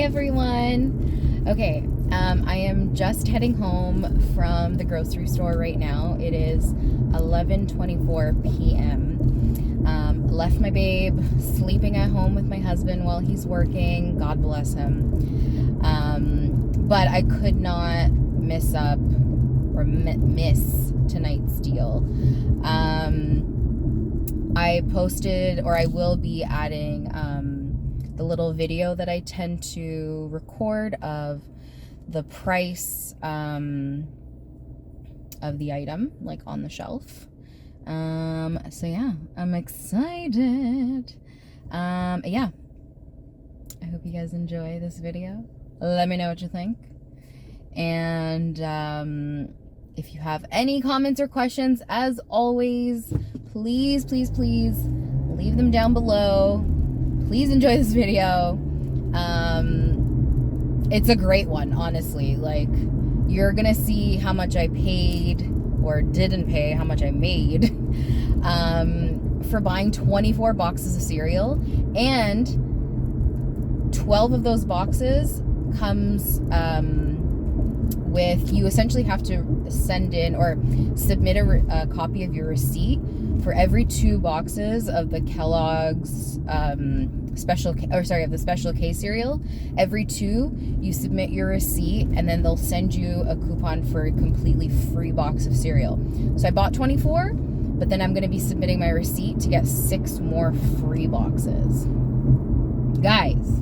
everyone. Okay, I am just heading home from the grocery store right now. It is 11:24 p.m. Left my babe sleeping at home with my husband while he's working. God bless him. But I could not miss tonight's deal. I posted, or I will be adding the little video that I tend to record of the price of the item, like on the shelf. So yeah, I'm excited. Yeah, I hope you guys enjoy this video. Let me know what you think. And if you have any comments or questions, as always, please leave them down below. Please enjoy this video. It's a great one, honestly. Like, you're gonna see how much I paid or didn't pay, how much I made for buying 24 boxes of cereal, and 12 of those boxes comes with, you essentially have to send in or submit a copy of your receipt for every 2 boxes of the Kellogg's of the Special K cereal. Every 2, you submit your receipt, and then they'll send you a coupon for a completely free box of cereal. So I bought 24, but then I'm going to be submitting my receipt to get 6 more free boxes. Guys,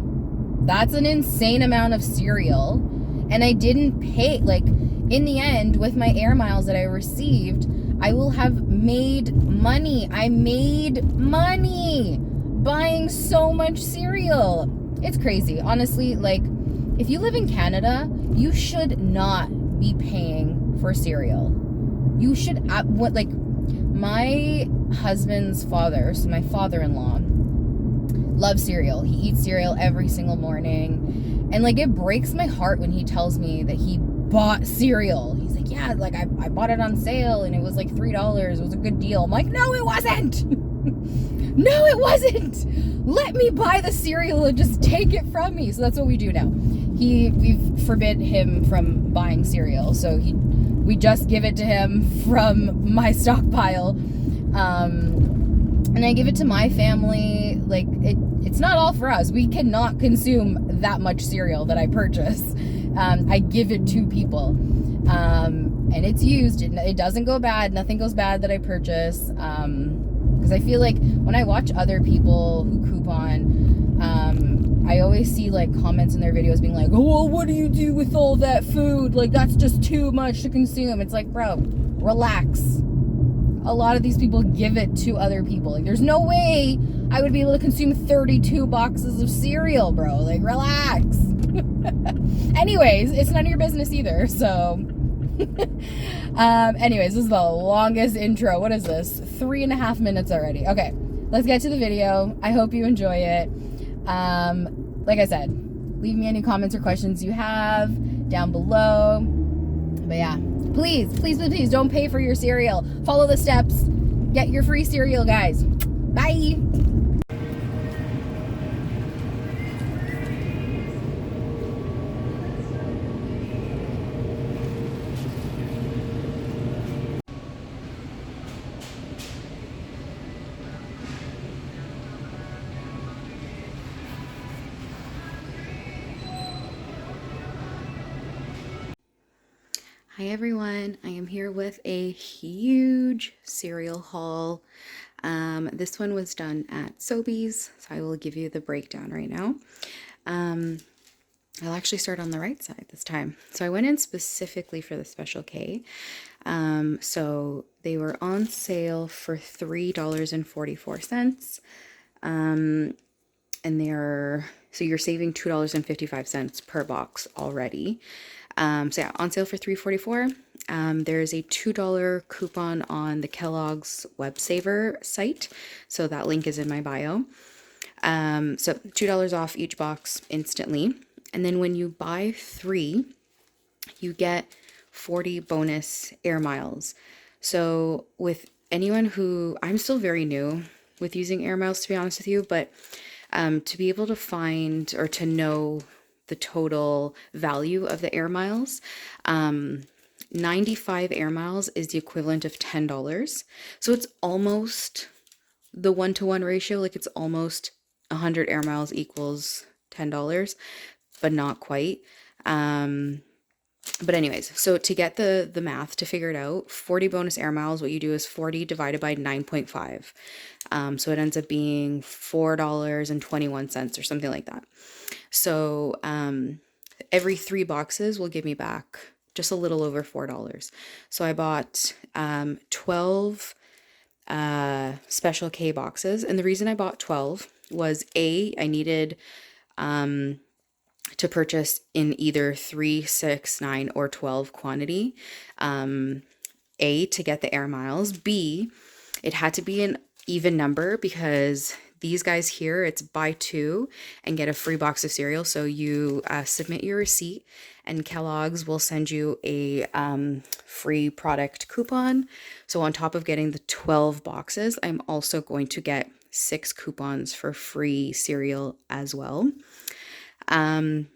that's an insane amount of cereal, and I didn't pay. Like, in the end, with my air miles that I received, I will have made money. I made money buying so much cereal. It's crazy. Honestly, like, if you live in Canada, you should not be paying for cereal. You should, my husband's father, so my father-in-law, loves cereal. He eats cereal every single morning. And, like, it breaks my heart when he tells me that he bought cereal. He's like, yeah, like, I bought it on sale and it was like $3. It was a good deal. I'm like, no, it wasn't. No, it wasn't. Let me buy the cereal and just take it from me. So that's what we do now. We've forbid him from buying cereal. So we just give it to him from my stockpile. And I give it to my family. Like, it's not all for us. We cannot consume that much cereal that I purchase. I give it to people. And it's used. It doesn't go bad. Nothing goes bad that I purchase. Because I feel like when I watch other people who coupon, I always see, like, comments in their videos being like, oh, well, what do you do with all that food? Like, that's just too much to consume. It's like, bro, relax. A lot of these people give it to other people. Like, there's no way I would be able to consume 32 boxes of cereal, bro. Like, relax. Anyways, it's none of your business either, so. Anyways, this is the longest intro. What is this? 3.5 minutes already. Okay, let's get to the video. I hope you enjoy it. Like I said, leave me any comments or questions you have down below. But yeah, please don't pay for your cereal. Follow the steps. Get your free cereal, guys. Bye. Hi everyone, I am here with a huge cereal haul. This one was done at Sobeys, so I will give you the breakdown right now. I'll actually start on the right side this time. So I went in specifically for the Special K. So they were on sale for $3.44. And so you're saving $2.55 per box already. So yeah, on sale for $3.44. There's a $2 coupon on the Kellogg's Web Saver site. So that link is in my bio. So $2 off each box instantly. And then when you buy 3, you get 40 bonus air miles. So with anyone who, I'm still very new with using air miles, to be honest with you, but to be able to find or to know the total value of the air miles. 95 air miles is the equivalent of $10. So it's almost the 1-to-1 ratio. Like it's almost 100 air miles equals $10, but not quite. But anyways, so to get the math to figure it out, 40 bonus air miles, what you do is 40 divided by 9.5. So it ends up being $4.21 or something like that. So every 3 boxes will give me back just a little over $4. So I bought 12 Special K boxes. And the reason I bought 12 was I needed to purchase in either 3, 6, 9, or 12 quantity. A, to get the air miles. B, it had to be an even number because these guys here, it's buy 2 and get a free box of cereal. So you submit your receipt and Kellogg's will send you a free product coupon. So on top of getting the 12 boxes, I'm also going to get 6 coupons for free cereal as well. And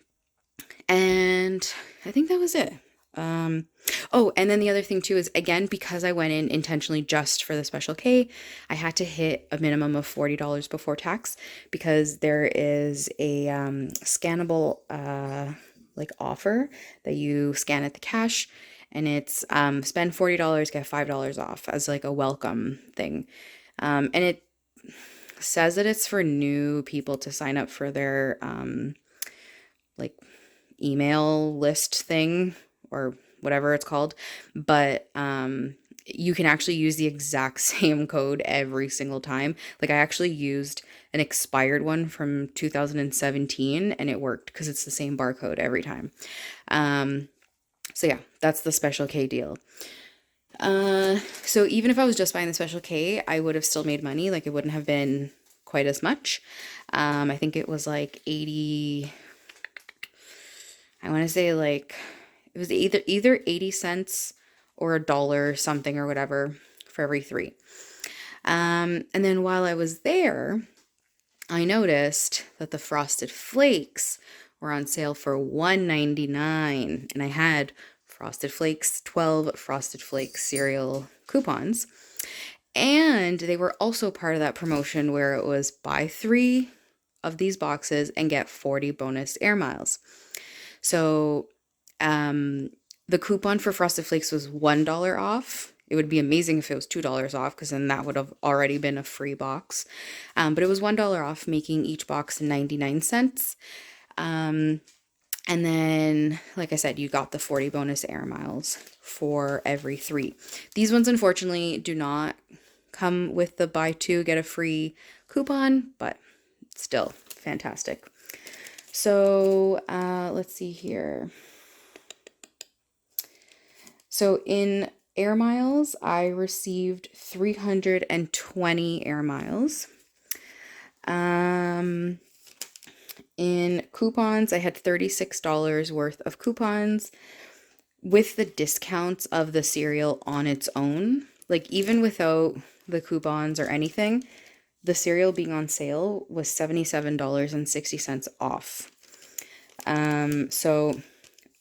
I think that was it. Oh, and then the other thing too is, again, because I went in intentionally just for the Special K, I had to hit a minimum of $40 before tax because there is a scannable like offer that you scan at the cash, and it's spend $40, get $5 off as like a welcome thing. And it says that it's for new people to sign up for their like email list thing or whatever it's called, but you can actually use the exact same code every single time. Like I actually used an expired one from 2017 and it worked because it's the same barcode every time. So yeah, that's the Special K deal. So even if I was just buying the Special K, I would have still made money. Like it wouldn't have been quite as much. I think it was like 80, I want to say like, it was either 80 cents or $1 something or whatever for every 3. And then while I was there, I noticed that the Frosted Flakes were on sale for $1.99, and I had Frosted Flakes, 12 Frosted Flakes cereal coupons. And they were also part of that promotion where it was buy 3 of these boxes and get 40 bonus air miles. So the coupon for Frosted Flakes was $1 off. It would be amazing if it was $2 off because then that would have already been a free box. But it was $1 off, making each box 99 cents. And then, like I said, you got the 40 bonus air miles for every 3. These ones, unfortunately, do not come with the buy 2, get a free coupon, but still fantastic. So let's see here. So in air miles, I received 320 air miles. In coupons, I had $36 worth of coupons with the discounts of the cereal on its own. Like even without the coupons or anything, the cereal being on sale was $77.60 off. So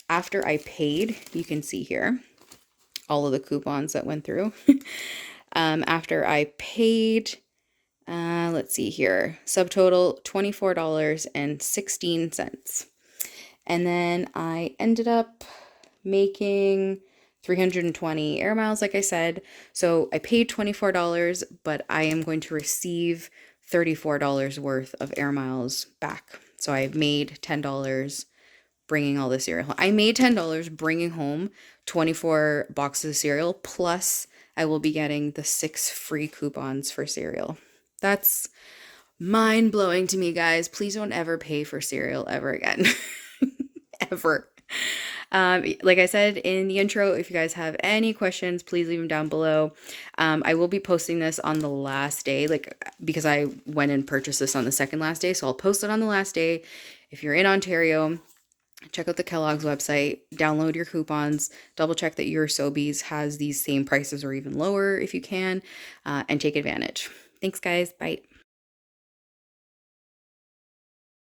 after I paid, you can see here all of the coupons that went through. After I paid, let's see here, subtotal $24.16. And then I ended up making 320 air miles, like I said. So I paid $24, but I am going to receive $34 worth of air miles back. So I made $10 bringing all the cereal home. I made $10 bringing home 24 boxes of cereal, plus I will be getting the 6 free coupons for cereal. That's mind-blowing to me, guys. Please don't ever pay for cereal ever again. Ever. Like I said in the intro, if you guys have any questions, please leave them down below. I will be posting this on the last day, because I went and purchased this on the second last day, so I'll post it on the last day. If you're in Ontario, check out the Kellogg's website, download your coupons, double check that your Sobeys has these same prices or even lower if you can, and take advantage. Thanks, guys. Bye.